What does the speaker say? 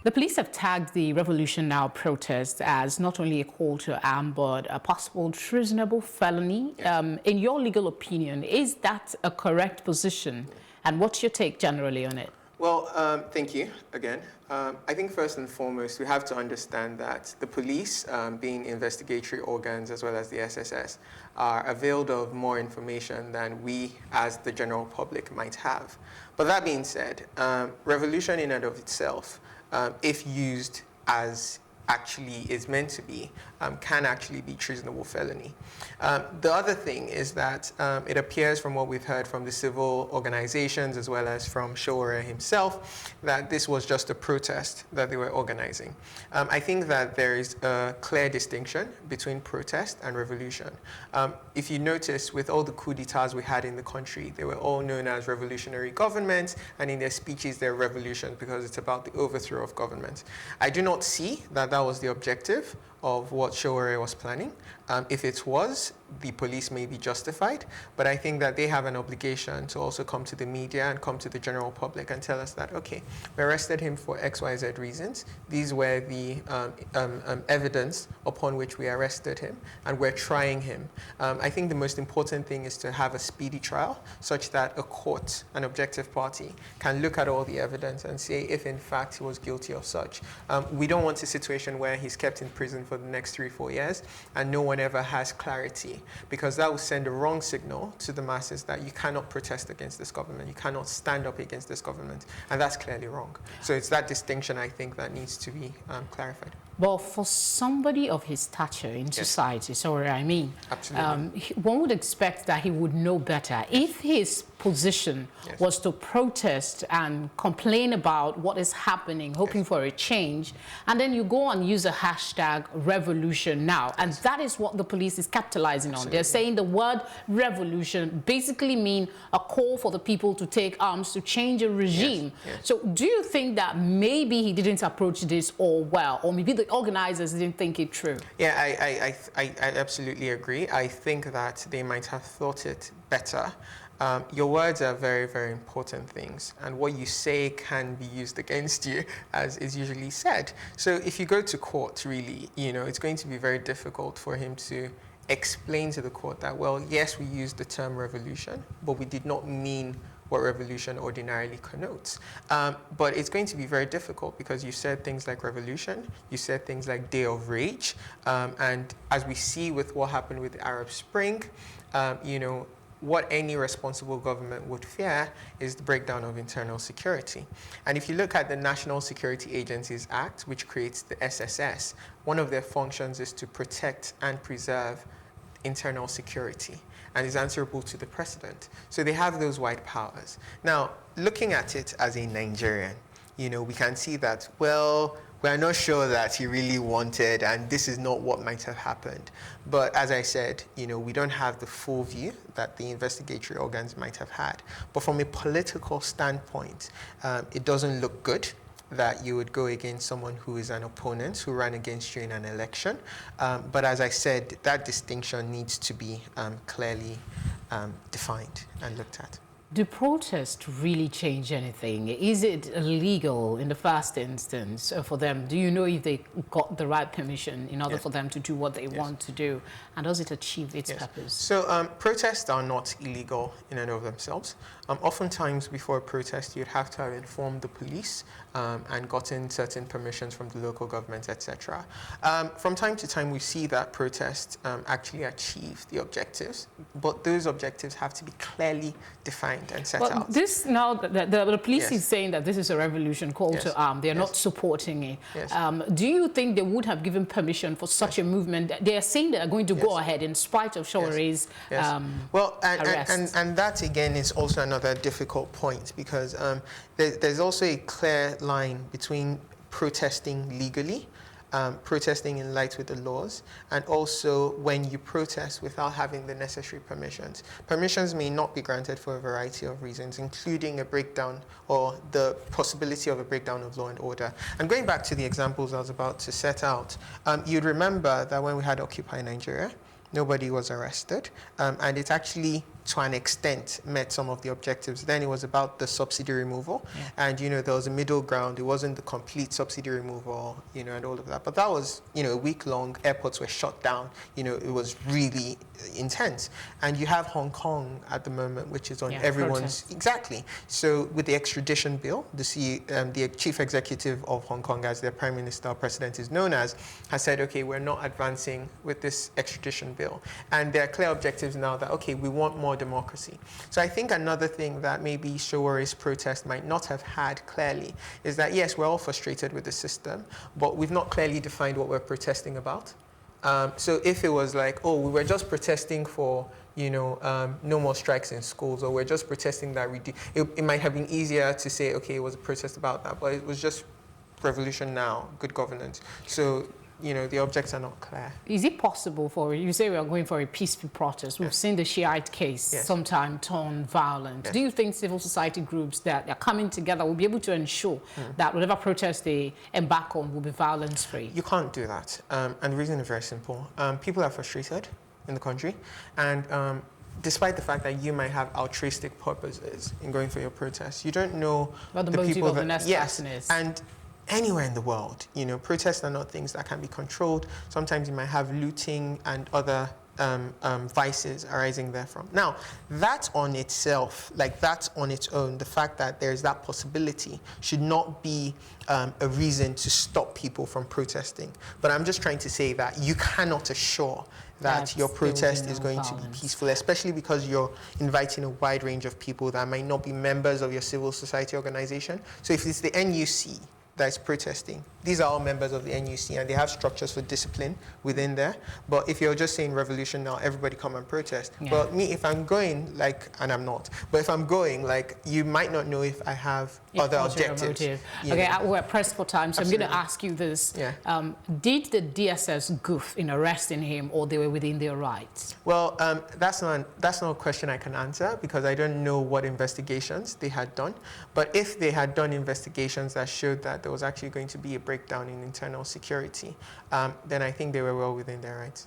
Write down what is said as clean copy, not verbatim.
The police have tagged the Revolution Now protest as not only a call to arm, but a possible treasonable felony. Yes. In your legal opinion, is that a correct position? And what's your take generally on it? Well, thank you again. I think first and foremost, we have to understand that the police, being investigatory organs as well as the SSS, are availed of more information than we as the general public might have. But that being said, revolution in and of itself, if used as actually is meant to be, can actually be treasonable felony. The other thing is that it appears from what we've heard from the civil organizations as well as from Sowore himself that this was just a protest that they were organizing. I think that there is a clear distinction between protest and revolution. If you notice, with all the coups d'etats we had in the country, they were all known as revolutionary governments, and in their speeches they're revolutions because it's about the overthrow of government. I do not see that that was the objective of what Sowore was planning. If it was, the police may be justified, but I think that they have an obligation to also come to the media and come to the general public and tell us that, okay, we arrested him for XYZ reasons. These were the evidence upon which we arrested him, and we're trying him. I think the most important thing is to have a speedy trial such that a court, an objective party, can look at all the evidence and say if in fact he was guilty of such. We don't want a situation where he's kept in prison for the next 3-4 years and no one ever has clarity, because that will send a wrong signal to the masses that you cannot protest against this government, you cannot stand up against this government, and that's clearly wrong. So it's that distinction, I think, that needs to be clarified. Well, for somebody of his stature in society, sorry, I mean, absolutely, one would expect that he would know better. If his position was to protest and complain about what is happening, hoping for a change, and then you go and use a hashtag revolution now, and that is what the police is capitalizing on. They're saying the word revolution basically mean a call for the people to take arms to change a regime. So do you think that maybe he didn't approach this all well, or maybe the organizers didn't think it through? Yeah, I absolutely agree. I think that they might have thought it better. Your words are very, very important things, and what you say can be used against you, as is usually said. So if you go to court, really, it's going to be very difficult for him to explain to the court that, well, yes, we used the term revolution, but we did not mean what revolution ordinarily connotes. But it's going to be very difficult because you said things like revolution, you said things like day of rage, and as we see with what happened with the Arab Spring, what any responsible government would fear is the breakdown of internal security. And if you look at the National Security Agencies Act, which creates the SSS, one of their functions is to protect and preserve internal security, and is answerable to the president. So they have those wide powers. Now, looking at it as a Nigerian, we can see that, well, we are not sure that he really wanted, and this is not what might have happened. But as I said, we don't have the full view that the investigatory organs might have had. But from a political standpoint, it doesn't look good that you would go against someone who is an opponent, who ran against you in an election. But as I said, that distinction needs to be clearly defined and looked at. Do protests really change anything? Is it illegal in the first instance for them? Do you know if they got the right permission in order for them to do what they want to do? And does it achieve its purpose? So protests are not illegal in and of themselves. Oftentimes before a protest, you'd have to have informed the police and gotten certain permissions from the local government, etc. From time to time, we see that protests actually achieve the objectives, but those objectives have to be clearly defined and set out. This now, the police is saying that this is a revolution call to arm. They're not supporting it. Do you think they would have given permission for such a movement? They are saying they are going to go ahead in spite of Showore's arrest. And that again is also another difficult point, because there's also a clear line between protesting legally, protesting in light with the laws, and also when you protest without having the necessary permissions. Permissions may not be granted for a variety of reasons, including a breakdown or the possibility of a breakdown of law and order. And going back to the examples I was about to set out, you'd remember that when we had Occupy Nigeria, nobody was arrested, and it actually, to an extent, met some of the objectives. Then it was about the subsidy removal, and there was a middle ground. It wasn't the complete subsidy removal, and all of that. But that was, a week long. Airports were shut down. It was really intense. And you have Hong Kong at the moment, which is on everyone's exactly. So with the extradition bill, the chief executive of Hong Kong, as their prime minister or president is known as, has said, okay, we're not advancing with this extradition bill. And there are clear objectives now that, okay, we want more democracy. So I think another thing that maybe Sowore's protest might not have had clearly is that, yes, we're all frustrated with the system, but we've not clearly defined what we're protesting about. So if it was like, oh, we were just protesting for, no more strikes in schools, or we're just protesting that it might have been easier to say, okay, it was a protest about that, but it was just revolution now, good governance. So the objects are not clear. Is it possible you say we are going for a peaceful protest? We've seen the Shiite case sometime turn violent. Do you think civil society groups that are coming together will be able to ensure that whatever protest they embark on will be violence-free? You can't do that. And the reason is very simple. People are frustrated in the country, and despite the fact that you might have altruistic purposes in going for your protest, you don't know what the motive of the next person is. And anywhere in the world, protests are not things that can be controlled. Sometimes you might have looting and other vices arising therefrom. Now, that on itself, that's on its own, the fact that there's that possibility should not be a reason to stop people from protesting. But I'm just trying to say that you cannot assure that your protest is going to be peaceful, especially because you're inviting a wide range of people that might not be members of your civil society organization. So if it's the NUC that is protesting, these are all members of the NUC, and they have structures for discipline within there. But if you're just saying revolution now, everybody come and protest. But me, if I'm going, and I'm not, but if I'm going, you might not know if I have other objectives. Okay, we're pressed for time, so Absolutely. I'm going to ask you this. Did the DSS goof in arresting him, or they were within their rights? Well, that's not a question I can answer, because I don't know what investigations they had done. But if they had done investigations that showed that there was actually going to be a breakdown in internal security, then I think they were well within their rights.